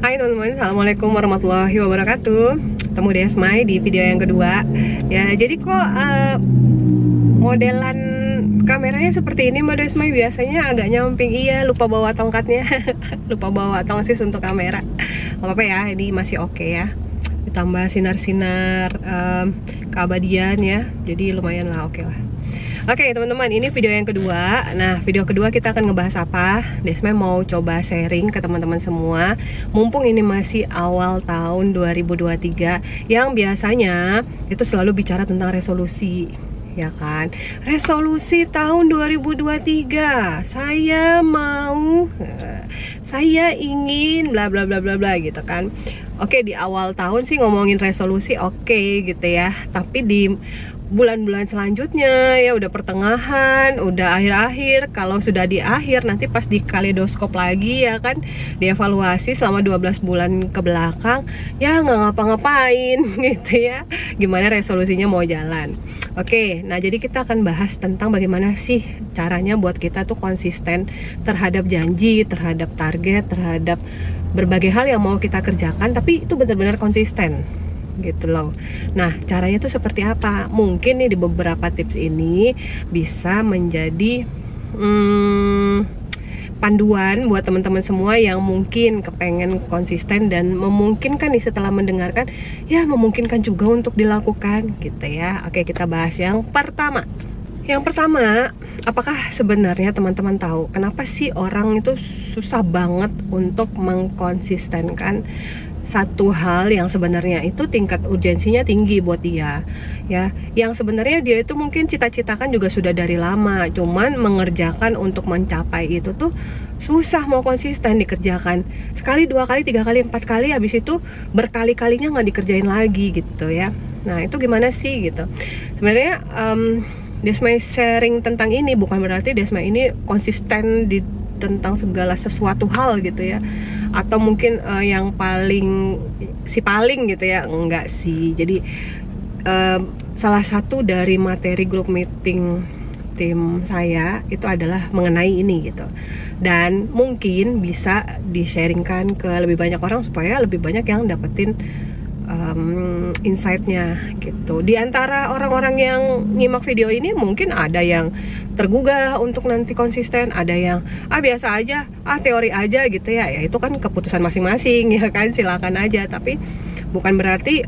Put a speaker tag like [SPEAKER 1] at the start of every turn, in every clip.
[SPEAKER 1] Hai teman-teman, assalamualaikum warahmatullahi wabarakatuh. Ketemu Desmai di video yang kedua. Ya, jadi kok modelan kameranya seperti ini Mbak Desmai, biasanya agak nyamping. Iya, lupa bawa tongkatnya. Lupa bawa tongsis untuk kamera. Gak apa-apa ya, ini masih oke ya. Ditambah sinar-sinar keabadian ya, jadi lumayan lah, oke lah. Oke teman-teman, ini video yang kedua. Nah, video kedua kita akan ngebahas apa? Desmai mau coba sharing ke teman-teman semua. Mumpung ini masih awal tahun 2023, yang biasanya itu selalu bicara tentang resolusi, ya kan? Resolusi tahun 2023. Saya ingin bla bla bla bla bla gitu kan. Oke, di awal tahun sih ngomongin resolusi oke gitu ya. Tapi di bulan-bulan selanjutnya ya udah pertengahan, udah akhir-akhir. Kalau sudah di akhir, nanti pas di kaleidoskop lagi ya kan, dievaluasi selama 12 bulan ke belakang, ya nggak ngapa-ngapain gitu ya. Gimana resolusinya mau jalan. Oke, nah jadi kita akan bahas tentang bagaimana sih caranya buat kita tuh konsisten terhadap janji, terhadap target, terhadap berbagai hal yang mau kita kerjakan, tapi itu benar-benar konsisten gitu loh. Nah, caranya tuh seperti apa? Mungkin nih di beberapa tips ini bisa menjadi panduan buat teman-teman semua yang mungkin kepengen konsisten dan memungkinkan nih setelah mendengarkan, ya memungkinkan juga untuk dilakukan gitu ya. Oke, kita bahas yang pertama. Yang pertama, apakah sebenarnya teman-teman tahu kenapa sih orang itu susah banget untuk mengkonsistenkan satu hal yang sebenarnya itu tingkat urgensinya tinggi buat dia ya, yang sebenarnya dia itu mungkin cita-citakan juga sudah dari lama, cuman mengerjakan untuk mencapai itu tuh susah, mau konsisten dikerjakan sekali, dua kali, tiga kali, empat kali, habis itu berkali-kalinya nggak dikerjain lagi gitu ya. Nah, itu gimana sih gitu sebenarnya. Desmai sharing tentang ini bukan berarti Desmai ini konsisten di tentang segala sesuatu hal gitu ya, atau mungkin yang paling gitu ya, enggak sih. Jadi salah satu dari materi grup meeting tim saya itu adalah mengenai ini gitu, dan mungkin bisa di-sharingkan ke lebih banyak orang supaya lebih banyak yang dapetin insight-nya gitu. Di antara orang-orang yang nyimak video ini mungkin ada yang tergugah untuk nanti konsisten, ada yang biasa aja, teori aja gitu ya. Ya itu kan keputusan masing-masing ya kan, silakan aja. Tapi bukan berarti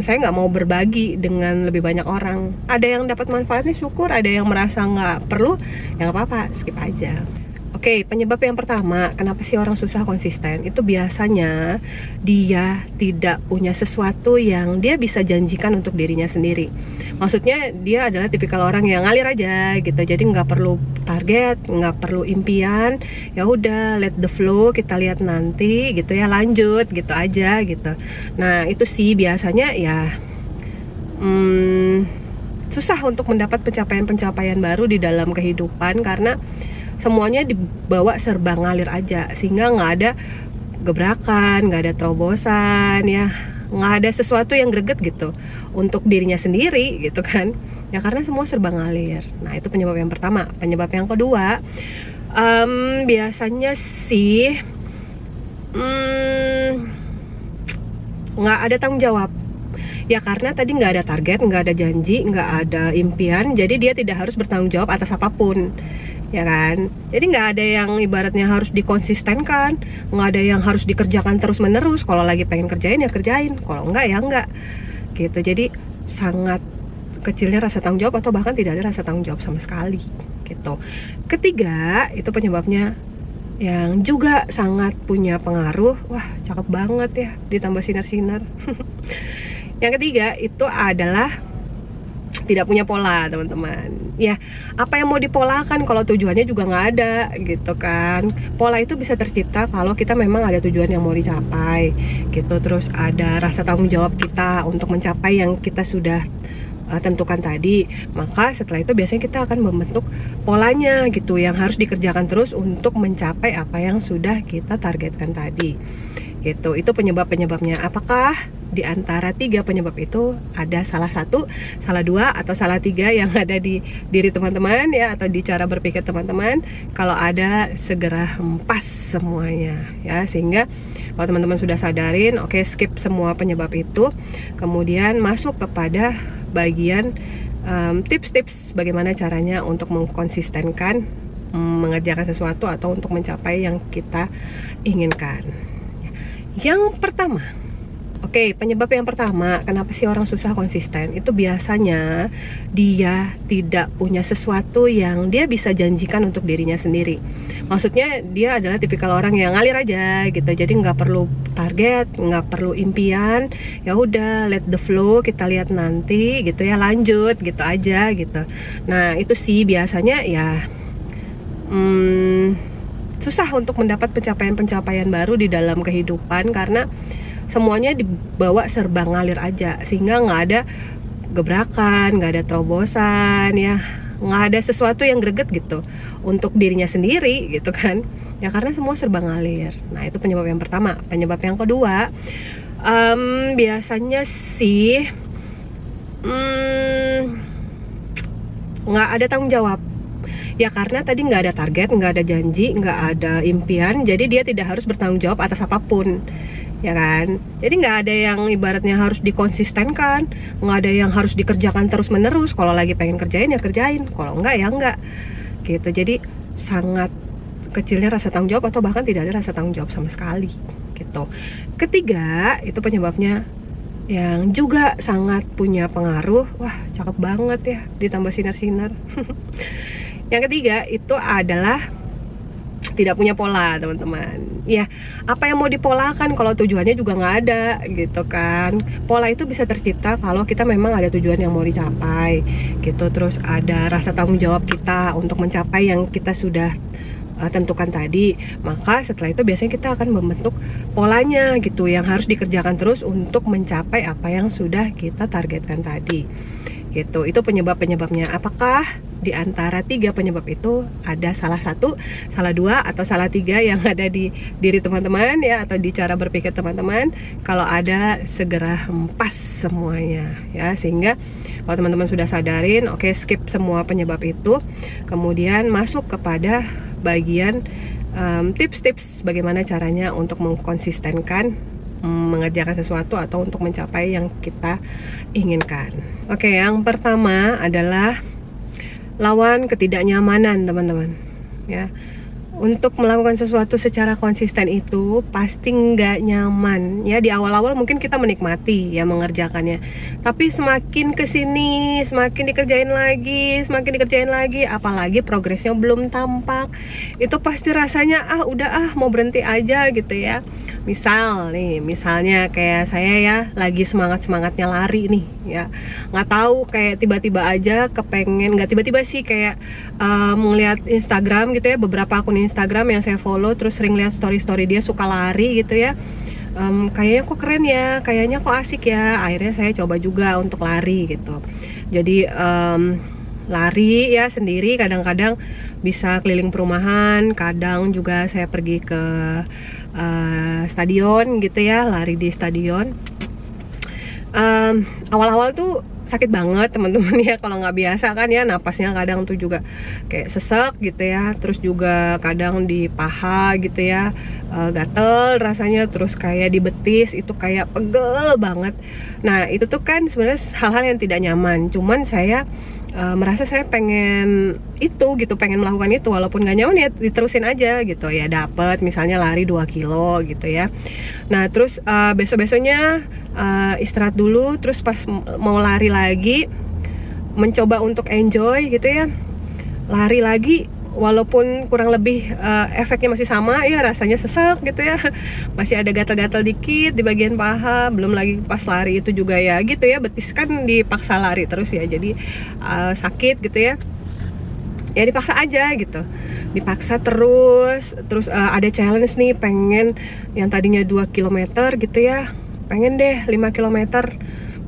[SPEAKER 1] saya nggak mau berbagi dengan lebih banyak orang. Ada yang dapat manfaatnya syukur, ada yang merasa nggak perlu, ya nggak apa-apa, skip aja. Oke, penyebab yang pertama, kenapa sih orang susah konsisten? Itu biasanya dia tidak punya sesuatu yang dia bisa janjikan untuk dirinya sendiri. Maksudnya dia adalah tipikal orang yang ngalir aja gitu. Jadi nggak perlu target, nggak perlu impian. Ya udah, let the flow, kita lihat nanti gitu ya, lanjut gitu aja gitu. Nah, itu sih biasanya ya susah untuk mendapat pencapaian-pencapaian baru di dalam kehidupan karena semuanya dibawa serba ngalir aja, sehingga nggak ada gebrakan, nggak ada terobosan ya, nggak ada sesuatu yang greget gitu untuk dirinya sendiri gitu kan ya, karena semua serba ngalir. Nah, itu penyebab yang pertama. Penyebab yang kedua, biasanya sih nggak ada tanggung jawab ya, karena tadi nggak ada target, nggak ada janji, nggak ada impian, jadi dia tidak harus bertanggung jawab atas apapun ya kan. Jadi nggak ada yang ibaratnya harus dikonsistenkan, nggak ada yang harus dikerjakan terus menerus. Kalau lagi pengen kerjain ya kerjain, kalau enggak ya enggak gitu. Jadi sangat kecilnya rasa tanggung jawab, atau bahkan tidak ada rasa tanggung jawab sama sekali gitu. Ketiga, itu penyebabnya yang juga sangat punya pengaruh. Wah, cakep banget ya, ditambah sinar-sinar. Yang ketiga itu adalah tidak punya pola, teman-teman. Ya, apa yang mau dipolakan kalau tujuannya juga nggak ada gitu kan. Pola itu bisa tercipta kalau kita memang ada tujuan yang mau dicapai gitu. Terus ada rasa tanggung jawab kita untuk mencapai yang kita sudah tentukan tadi. Maka setelah itu biasanya kita akan membentuk polanya gitu, yang harus dikerjakan terus untuk mencapai apa yang sudah kita targetkan tadi gitu. Itu penyebab-penyebabnya. Apakah di antara 3 penyebab itu ada salah satu, salah 2, atau salah 3 yang ada di diri teman-teman ya, atau di cara berpikir teman-teman. Kalau ada, segera hempas semuanya ya, sehingga kalau teman-teman sudah sadarin, oke, skip semua penyebab itu, kemudian masuk kepada bagian tips-tips bagaimana caranya untuk mengkonsistenkan mengerjakan sesuatu atau untuk mencapai yang kita inginkan. Yang pertama, oke, penyebab yang pertama, kenapa sih orang susah konsisten? Itu biasanya dia tidak punya sesuatu yang dia bisa janjikan untuk dirinya sendiri. Maksudnya dia adalah tipikal orang yang ngalir aja gitu. Jadi nggak perlu target, nggak perlu impian. Ya udah, let the flow, kita lihat nanti gitu ya, lanjut gitu aja gitu. Nah itu sih biasanya ya susah untuk mendapat pencapaian-pencapaian baru di dalam kehidupan karena semuanya dibawa serba ngalir aja, sehingga nggak ada gebrakan, nggak ada terobosan ya, nggak ada sesuatu yang greget gitu untuk dirinya sendiri gitu kan ya, karena semua serba ngalir. Nah itu penyebab yang pertama. Penyebab yang kedua, biasanya sih nggak ada tanggung jawab ya, karena tadi nggak ada target, nggak ada janji, nggak ada impian, jadi dia tidak harus bertanggung jawab atas apapun ya kan. Jadi nggak ada yang ibaratnya harus dikonsistenkan, nggak ada yang harus dikerjakan terus menerus. Kalau lagi pengen kerjain ya kerjain, kalau enggak ya enggak gitu. Jadi sangat kecilnya rasa tanggung jawab, atau bahkan tidak ada rasa tanggung jawab sama sekali gitu. Ketiga, itu penyebabnya yang juga sangat punya pengaruh. Wah cakep banget ya, ditambah sinar-sinar. Yang ketiga itu adalah tidak punya pola, teman-teman. Ya, apa yang mau dipolakan kalau tujuannya juga nggak ada gitu kan. Pola itu bisa tercipta kalau kita memang ada tujuan yang mau dicapai gitu. Terus ada rasa tanggung jawab kita untuk mencapai yang kita sudah tentukan tadi. Maka setelah itu biasanya kita akan membentuk polanya gitu, yang harus dikerjakan terus untuk mencapai apa yang sudah kita targetkan tadi gitu. Itu penyebab-penyebabnya. Apakah di antara 3 penyebab itu ada salah satu, salah 2, atau salah 3 yang ada di diri teman-teman ya, atau di cara berpikir teman-teman? Kalau ada, segera hempas semuanya ya, sehingga kalau teman-teman sudah sadarin, oke, skip semua penyebab itu, kemudian masuk kepada bagian tips-tips bagaimana caranya untuk mengkonsistenkan mengerjakan sesuatu atau untuk mencapai yang kita inginkan. Oke, yang pertama adalah lawan ketidaknyamanan, teman-teman ya. Untuk melakukan sesuatu secara konsisten itu pasti nggak nyaman ya. Di awal-awal mungkin kita menikmati ya mengerjakannya, tapi semakin kesini semakin dikerjain lagi, apalagi progresnya belum tampak, itu pasti rasanya udah mau berhenti aja gitu ya. Misalnya kayak saya ya, lagi semangatnya lari nih ya, nggak tahu kayak tiba-tiba aja kepengen, nggak tiba-tiba sih, kayak melihat Instagram gitu ya, beberapa akun Instagram yang saya follow, terus sering lihat story dia suka lari gitu ya. Kayaknya kok keren ya, kayaknya kok asik ya, akhirnya saya coba juga untuk lari gitu. Jadi lari ya sendiri, kadang-kadang bisa keliling perumahan, kadang juga saya pergi ke stadion gitu ya, lari di stadion. Awal-awal tuh sakit banget, teman-teman ya, kalau nggak biasa kan ya, napasnya kadang tuh juga kayak sesek gitu ya, terus juga kadang di paha gitu ya, gatel rasanya, terus kayak di betis itu kayak pegel banget. Nah itu tuh kan sebenarnya hal-hal yang tidak nyaman, cuman saya merasa saya pengen itu gitu, pengen melakukan itu, walaupun gak nyaman ya diterusin aja gitu ya. Dapet misalnya lari 2 kilo gitu ya. Nah terus besok-besoknya istirahat dulu, terus pas mau lari lagi mencoba untuk enjoy gitu ya, lari lagi, walaupun kurang lebih efeknya masih sama ya, rasanya sesek gitu ya, masih ada gatal-gatal dikit di bagian paha, belum lagi pas lari itu juga ya gitu ya, betis kan dipaksa lari terus ya, jadi sakit gitu ya. Ya dipaksa aja gitu, dipaksa terus ada challenge nih, pengen yang tadinya 2 km gitu ya, pengen deh 5 km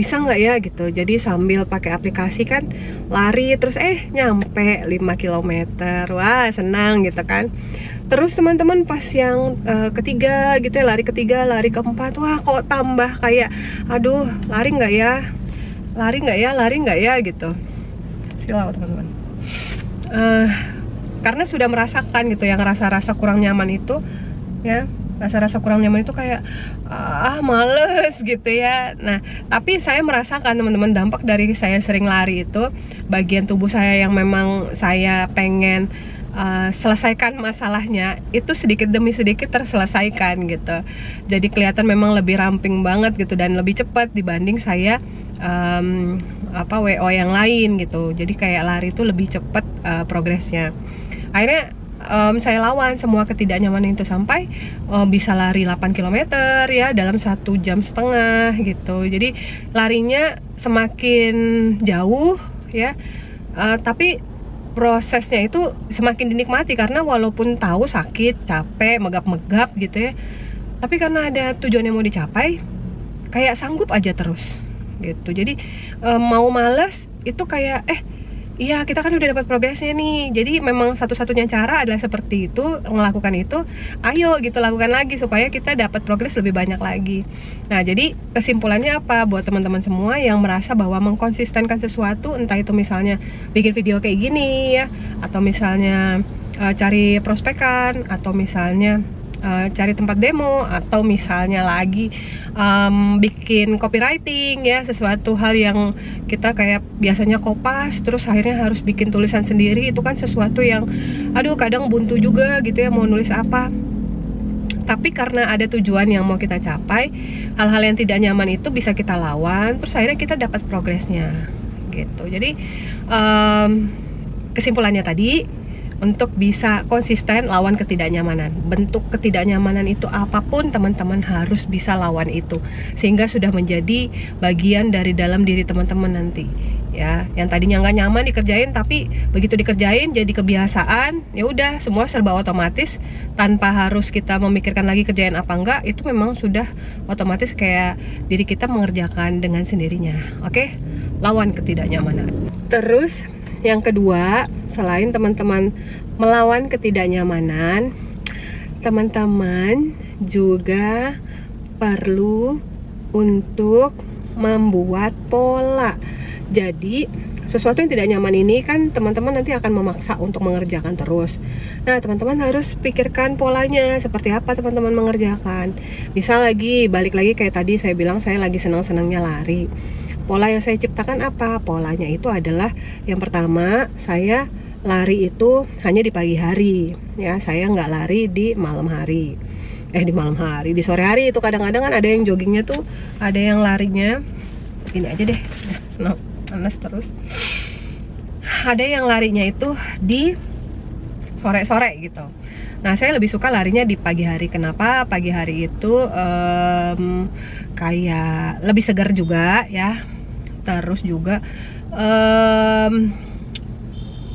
[SPEAKER 1] bisa nggak ya gitu. Jadi sambil pakai aplikasi kan lari, terus nyampe 5 kilometer, wah senang gitu kan. Terus teman-teman pas yang ketiga gitu ya, lari ketiga, lari keempat, wah kok tambah kayak aduh lari nggak ya gitu. Silau teman-teman. Karena sudah merasakan gitu yang rasa-rasa kurang nyaman itu ya, rasa-rasa kurang nyaman itu kayak males gitu ya. Nah tapi saya merasakan teman-teman dampak dari saya sering lari itu, bagian tubuh saya yang memang saya pengen selesaikan masalahnya itu sedikit demi sedikit terselesaikan gitu. Jadi kelihatan memang lebih ramping banget gitu dan lebih cepat dibanding saya WO yang lain gitu. Jadi kayak lari itu lebih cepat progresnya. Akhirnya saya lawan semua ketidaknyamanan itu sampai bisa lari 8 km ya dalam 1,5 jam gitu. Jadi larinya semakin jauh ya, tapi prosesnya itu semakin dinikmati karena walaupun tahu sakit, capek, megap-megap gitu ya, tapi karena ada tujuan yang mau dicapai, kayak sanggup aja terus gitu. Jadi mau males itu kayak iya kita kan udah dapat progresnya nih. Jadi memang satu-satunya cara adalah seperti itu, melakukan itu. Ayo gitu lakukan lagi supaya kita dapat progres lebih banyak lagi. Nah jadi kesimpulannya apa buat teman-teman semua yang merasa bahwa mengkonsistenkan sesuatu, entah itu misalnya bikin video kayak gini ya, atau misalnya cari prospekan, atau misalnya cari tempat demo, atau misalnya lagi bikin copywriting ya, sesuatu hal yang kita kayak biasanya kopas terus akhirnya harus bikin tulisan sendiri. Itu kan sesuatu yang kadang buntu juga gitu ya, mau nulis apa. Tapi karena ada tujuan yang mau kita capai, hal-hal yang tidak nyaman itu bisa kita lawan, terus akhirnya kita dapat progresnya gitu. Jadi kesimpulannya tadi, untuk bisa konsisten lawan ketidaknyamanan. Bentuk ketidaknyamanan itu apapun, teman-teman harus bisa lawan itu, sehingga sudah menjadi bagian dari dalam diri teman-teman nanti ya. Yang tadinya nggak nyaman dikerjain, tapi begitu dikerjain jadi kebiasaan, ya udah semua serba otomatis tanpa harus kita memikirkan lagi kerjain apa enggak. Itu memang sudah otomatis kayak diri kita mengerjakan dengan sendirinya. Oke, lawan ketidaknyamanan. Terus yang kedua, selain teman-teman melawan ketidaknyamanan, teman-teman juga perlu untuk membuat pola. Jadi sesuatu yang tidak nyaman ini kan teman-teman nanti akan memaksa untuk mengerjakan terus. Nah teman-teman harus pikirkan polanya seperti apa teman-teman mengerjakan. Misal balik lagi kayak tadi saya bilang, saya lagi senang-senangnya lari. Pola yang saya ciptakan apa? Polanya itu adalah yang pertama, saya lari itu hanya di pagi hari ya, saya nggak lari di malam hari. Di sore hari itu kadang-kadang kan ada yang joggingnya tuh, ada yang larinya ini aja deh, panas terus. Ada yang larinya itu di sore-sore gitu. Nah saya lebih suka larinya di pagi hari. Kenapa? Pagi hari itu kayak lebih segar juga ya. Terus juga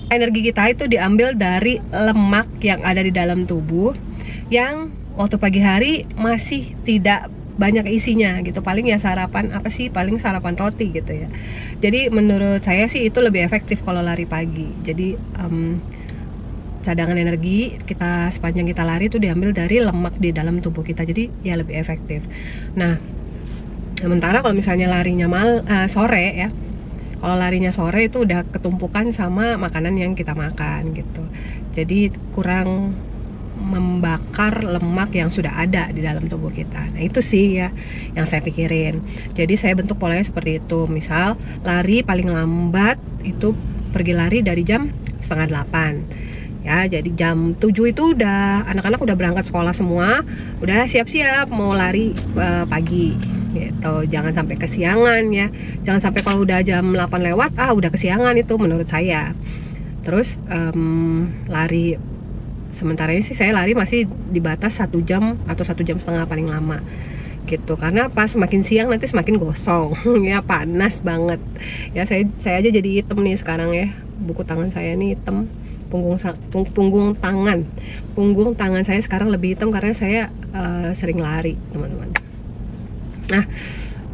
[SPEAKER 1] energi kita itu diambil dari lemak yang ada di dalam tubuh, yang waktu pagi hari masih tidak banyak isinya gitu. Paling ya sarapan apa sih, paling sarapan roti gitu ya. Jadi menurut saya sih itu lebih efektif kalau lari pagi. Jadi cadangan energi kita sepanjang kita lari itu diambil dari lemak di dalam tubuh kita, jadi ya lebih efektif. Nah sementara kalau misalnya larinya sore ya, kalau larinya sore itu udah ketumpukan sama makanan yang kita makan gitu, jadi kurang membakar lemak yang sudah ada di dalam tubuh kita. Nah itu sih ya yang saya pikirin. Jadi saya bentuk polanya seperti itu. Misal lari paling lambat itu pergi lari dari jam 7:30 ya, jadi jam 7 itu udah anak-anak udah berangkat sekolah semua, udah siap-siap mau lari pagi gitu. Jangan sampai kesiangan ya, jangan sampai kalau udah jam 8 lewat udah kesiangan, itu menurut saya. Terus lari, sementara ini sih saya lari masih di batas 1 jam atau 1,5 jam paling lama gitu, karena pas semakin siang nanti semakin gosong ya, panas banget ya. Saya aja jadi hitam nih sekarang ya, buku tangan saya nih hitam, punggung tangan saya sekarang lebih hitam karena saya sering lari teman-teman. Nah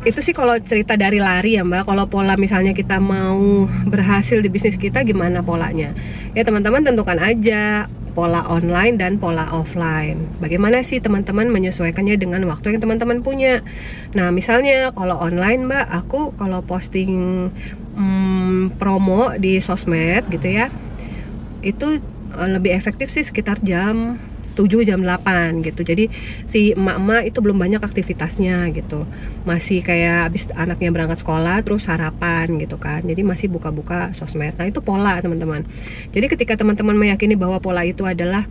[SPEAKER 1] Itu sih kalau cerita dari lari ya Mbak. Kalau pola misalnya kita mau berhasil di bisnis kita, gimana polanya? Ya teman-teman tentukan aja pola online dan pola offline. Bagaimana sih teman-teman menyesuaikannya dengan waktu yang teman-teman punya. Nah misalnya kalau online Mbak, aku kalau posting promo di sosmed gitu ya, itu lebih efektif sih sekitar jam 7, jam 8 gitu. Jadi si emak-emak itu belum banyak aktivitasnya gitu. Masih kayak habis anaknya berangkat sekolah terus sarapan gitu kan. Jadi masih buka-buka sosmed. Nah, itu pola, teman-teman. Jadi ketika teman-teman meyakini bahwa pola itu adalah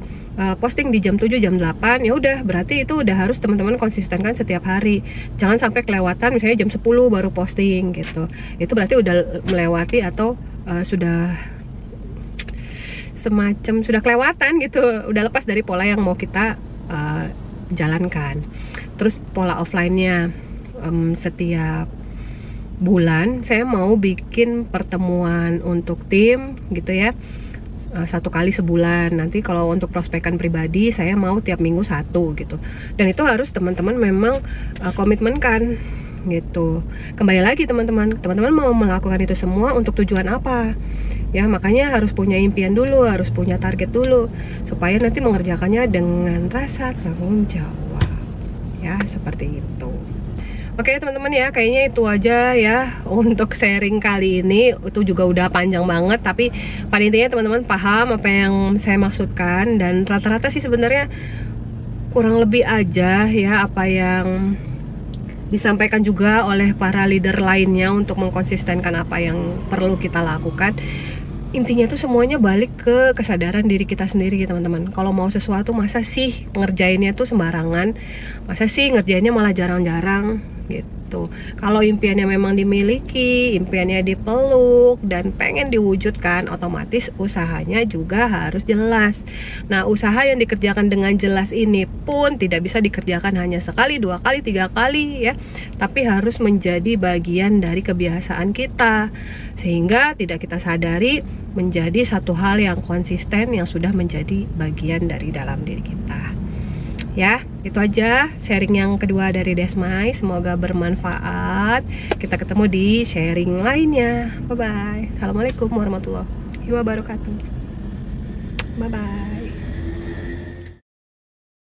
[SPEAKER 1] posting di jam 7, jam 8, ya udah berarti itu udah harus teman-teman konsistenkan setiap hari. Jangan sampai kelewatan misalnya jam 10 baru posting gitu. Itu berarti udah melewati atau sudah semacam sudah kelewatan gitu, udah lepas dari pola yang mau kita jalankan. Terus pola offline-nya, setiap bulan saya mau bikin pertemuan untuk tim gitu ya, 1 kali sebulan. Nanti kalau untuk prospekan pribadi saya mau tiap minggu 1 gitu, dan itu harus teman-teman memang komitmenkan gitu. Kembali lagi teman-teman mau melakukan itu semua untuk tujuan apa ya? Makanya harus punya impian dulu, harus punya target dulu, supaya nanti mengerjakannya dengan rasa tanggung jawab ya, seperti itu. Oke teman-teman ya, kayaknya itu aja ya untuk sharing kali ini. Itu juga udah panjang banget, tapi pada intinya teman-teman paham apa yang saya maksudkan, dan rata-rata sih sebenarnya kurang lebih aja ya apa yang disampaikan juga oleh para leader lainnya untuk mengkonsistenkan apa yang perlu kita lakukan. Intinya tuh semuanya balik ke kesadaran diri kita sendiri ya teman-teman. Kalau mau sesuatu masa sih ngerjainnya tuh sembarangan, masa sih ngerjainnya malah jarang-jarang gitu. Kalau impiannya memang dimiliki, impiannya dipeluk dan pengen diwujudkan, otomatis usahanya juga harus jelas. Nah, usaha yang dikerjakan dengan jelas ini pun tidak bisa dikerjakan hanya sekali, 2 kali, 3 kali ya, tapi harus menjadi bagian dari kebiasaan kita, sehingga tidak kita sadari menjadi satu hal yang konsisten yang sudah menjadi bagian dari dalam diri kita. Ya, itu aja sharing yang kedua dari Desmai. Semoga bermanfaat. Kita ketemu di sharing lainnya. Bye-bye. Assalamualaikum warahmatullahi wabarakatuh. Bye-bye.